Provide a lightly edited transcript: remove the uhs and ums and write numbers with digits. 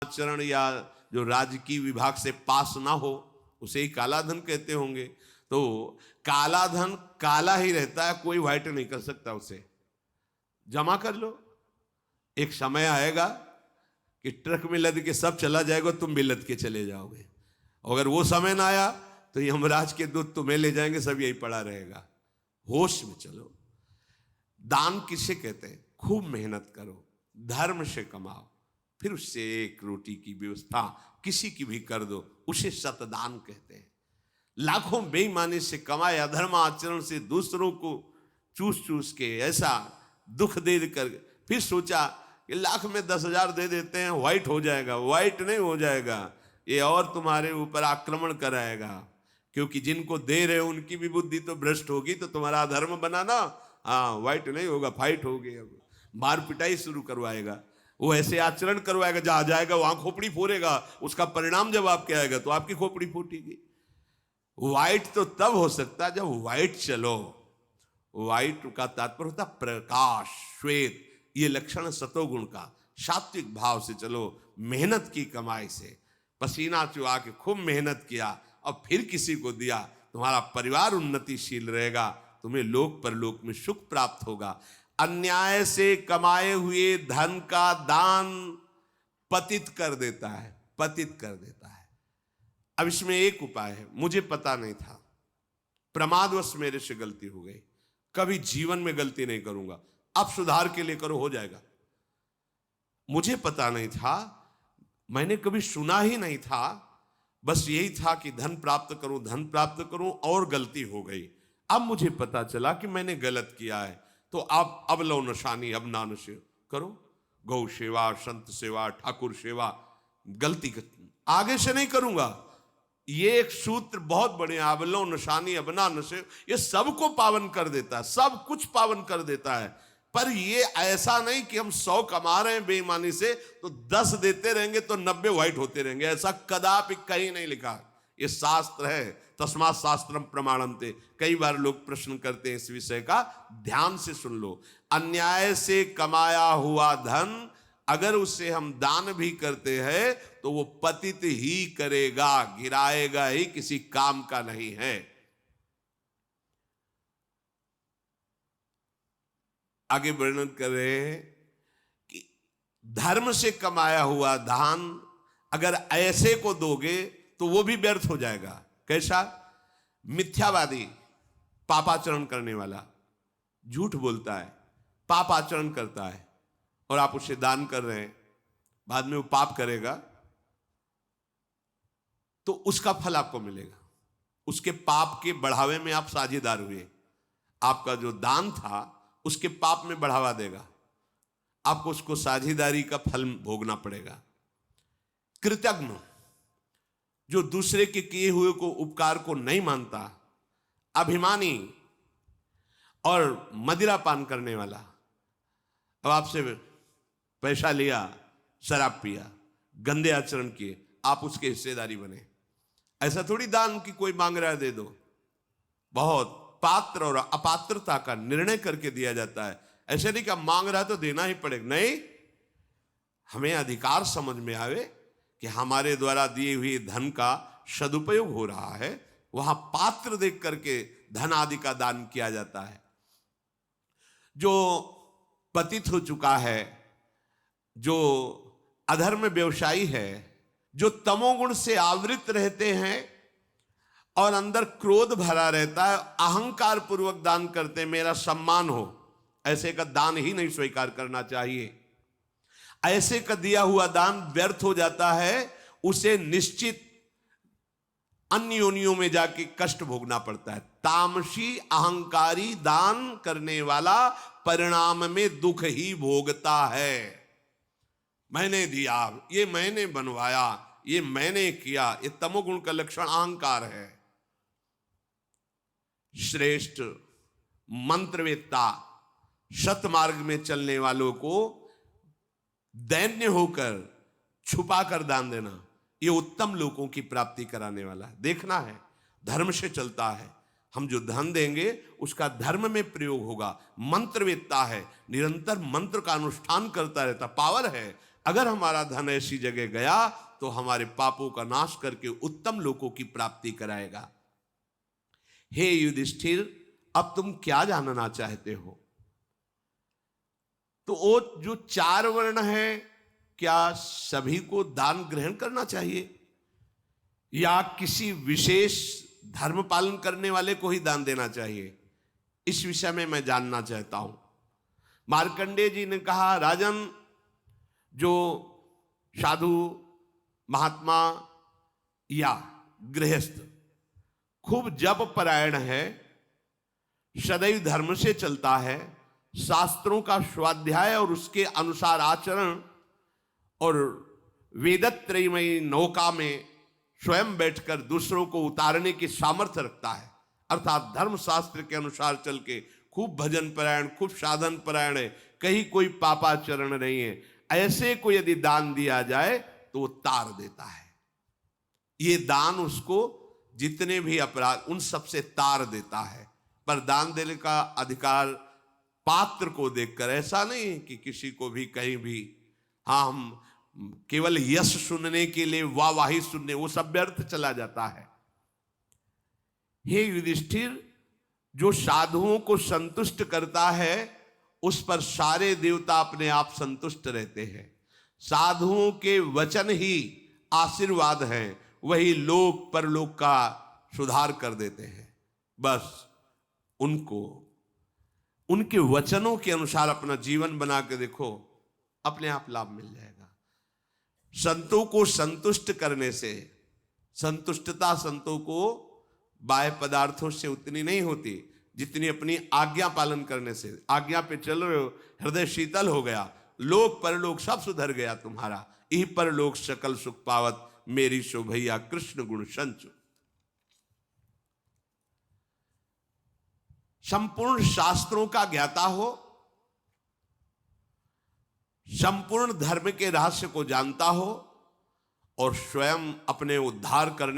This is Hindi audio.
आचरण या जो राजकीय विभाग से पास ना हो उसे ही काला धन कहते होंगे। तो काला धन काला ही रहता है, कोई व्हाइट नहीं कर सकता उसे। जमा कर लो, एक समय आएगा कि ट्रक में लद के सब चला जाएगा, तुम भी लद के चले जाओगे। अगर वो समय ना आया तो यमराज के दूत तुम्हें ले जाएंगे, सब यही पड़ा रहेगा। होश में चलो। दान किसे कहते हैं? खूब मेहनत करो, धर्म से कमाओ, फिर उससे एक रोटी की व्यवस्था किसी की भी कर दो, उसे सतदान कहते हैं। लाखों बेईमानी से कमाए, अधर्म आचरण से दूसरों को चूस चूस के ऐसा दुख दे कर फिर सोचा कि लाख में 10,000 दे देते हैं, व्हाइट हो जाएगा। व्हाइट नहीं हो जाएगा, ये और तुम्हारे ऊपर आक्रमण कराएगा, क्योंकि जिनको दे रहे हो उनकी भी बुद्धि तो भ्रष्ट होगी, तो तुम्हारा अधर्म बनाना, हाँ व्हाइट नहीं होगा, फाइट होगी। अब मार पिटाई शुरू करवाएगा, वो ऐसे आचरण करवाएगा, जहां जाएगा वहां खोपड़ी फोड़ेगा। उसका परिणाम जब आपके आएगा तो आपकी खोपड़ी फूटेगी। व्हाइट तो तब हो सकता है जब व्हाइट चलो। व्हाइट का तात्पर्य होता प्रकाश, श्वेत, ये लक्षण सतोगुण का। सात्विक भाव से चलो, मेहनत की कमाई से, पसीना चुहा के खूब मेहनत किया और फिर किसी को दिया, तुम्हारा परिवार उन्नतिशील रहेगा, तुम्हें लोक परलोक में सुख प्राप्त होगा। अन्याय से कमाए हुए धन का दान पतित कर देता है, पतित कर देता है। अब इसमें एक उपाय है, मुझे पता नहीं था, प्रमादवश मेरे से गलती हो गई, कभी जीवन में गलती नहीं करूंगा, अब सुधार के लिए करो, हो जाएगा। मुझे पता नहीं था, मैंने कभी सुना ही नहीं था, बस यही था कि धन प्राप्त करूं, धन प्राप्त करूं, और गलती हो गई। अब मुझे पता चला कि मैंने गलत किया है, तो आप अब लो नशानी, अब ना नशे करो, गौ सेवा, संत सेवा, ठाकुर सेवा, गलती आगे से नहीं करूंगा। ये एक सूत्र बहुत बड़े, अवलो नशानी अबना नशे, ये सबको पावन कर देता है, सब कुछ पावन कर देता है। पर ये ऐसा नहीं कि हम 100 कमा रहे हैं बेईमानी से तो 10 देते रहेंगे तो 90 व्हाइट होते रहेंगे, ऐसा कदापि कहीं नहीं लिखा। ये शास्त्र है, तस्मात् शास्त्रम प्रमाणन्ते। कई बार लोग प्रश्न करते हैं इस विषय का, ध्यान से सुन लो। अन्याय से कमाया हुआ धन अगर उसे हम दान भी करते हैं तो वो पतित ही करेगा, गिराएगा ही, किसी काम का नहीं है। आगे वर्णन कर रहे हैं कि धर्म से कमाया हुआ दान अगर ऐसे को दोगे तो वो भी व्यर्थ हो जाएगा। कैसा? मिथ्यावादी, पापाचरण करने वाला, झूठ बोलता है, पापाचरण करता है, और आप उसे दान कर रहे हैं, बाद में वो पाप करेगा तो उसका फल आपको मिलेगा। उसके पाप के बढ़ावे में आप साझेदार हुए, आपका जो दान था उसके पाप में बढ़ावा देगा, आपको उसको साझेदारी का फल भोगना पड़ेगा। कृतज्ञ, जो दूसरे के किए हुए को उपकार को नहीं मानता, अभिमानी और मदिरा पान करने वाला, अब आपसे पैसा लिया, शराब पिया, गंदे आचरण किए, आप उसके हिस्सेदारी बने। ऐसा थोड़ी दान की कोई मांग रहा है दे दो, बहुत पात्र और अपात्रता का निर्णय करके दिया जाता है। ऐसे नहीं कि मांग रहा है तो देना ही पड़ेगा, नहीं, हमें अधिकार समझ में आवे कि हमारे द्वारा दिए हुए धन का सदुपयोग हो रहा है, वहां पात्र देख करके धन आदि का दान किया जाता है। जो पतित हो चुका है, जो अधर्म व्यवसायी है, जो तमोगुण से आवृत रहते हैं और अंदर क्रोध भरा रहता है, अहंकार पूर्वक दान करते हैं, मेरा सम्मान हो, ऐसे का दान ही नहीं स्वीकार करना चाहिए। ऐसे का दिया हुआ दान व्यर्थ हो जाता है, उसे निश्चित अन्य योनियों में जाके कष्ट भोगना पड़ता है। तामसी अहंकारी दान करने वाला परिणाम में दुख ही भोगता है। मैंने दिया, ये मैंने बनवाया, ये मैंने किया, ये तमोगुण का लक्षण अहंकार है। श्रेष्ठ मंत्रवेत्ता, सतमार्ग में चलने वालों को दैन्य होकर छुपा कर दान देना, ये उत्तम लोगों की प्राप्ति कराने वाला है। देखना है, धर्म से चलता है, हम जो धन देंगे उसका धर्म में प्रयोग होगा। मंत्रवेत्ता है, निरंतर मंत्र का अनुष्ठान करता रहता, पावर है, अगर हमारा धन ऐसी जगह गया तो हमारे पापों का नाश करके उत्तम लोकों की प्राप्ति कराएगा। हे युधिष्ठिर, अब तुम क्या जानना चाहते हो? तो वो जो 4 वर्ण है, क्या सभी को दान ग्रहण करना चाहिए या किसी विशेष धर्म पालन करने वाले को ही दान देना चाहिए? इस विषय में मैं जानना चाहता हूं। मार्कंडेय जी ने कहा, राजन, जो साधु, महात्मा या गृहस्थ खूब जप परायण है, सदैव धर्म से चलता है, शास्त्रों का स्वाध्याय और उसके अनुसार आचरण और वेदत्रयमयी नौका में स्वयं बैठकर दूसरों को उतारने की सामर्थ्य रखता है, अर्थात धर्म शास्त्र के अनुसार चल के खूब भजन परायण, खूब साधन परायण है, कहीं कोई पापाचरण नहीं है, ऐसे को यदि दान दिया जाए तो वो तार देता है। ये दान उसको जितने भी अपराध उन सब से तार देता है। पर दान देने का अधिकार पात्र को देखकर, ऐसा नहीं कि किसी को भी कहीं भी, हाँ, हम केवल यश सुनने के लिए वाहवाही सुनने, वो सब व्यर्थ चला जाता है। हे युधिष्ठिर, जो साधुओं को संतुष्ट करता है उस पर सारे देवता अपने आप संतुष्ट रहते हैं। साधुओं के वचन ही आशीर्वाद हैं, वही लोक परलोक का सुधार कर देते हैं। बस उनको उनके वचनों के अनुसार अपना जीवन बना के देखो, अपने आप लाभ मिल जाएगा। संतों को संतुष्ट करने से, संतुष्टता संतों को बाह्य पदार्थों से उतनी नहीं होती जितनी अपनी आज्ञा पालन करने से। आज्ञा पे चल रहे हो, हृदय शीतल हो गया, लोक परलोक सब सुधर गया तुम्हारा। यही परलोक सकल सुख पावत, मेरी शोभैया कृष्ण गुण संचु। संपूर्ण शास्त्रों का ज्ञाता हो, संपूर्ण धर्म के रहस्य को जानता हो और स्वयं अपने उद्धार करने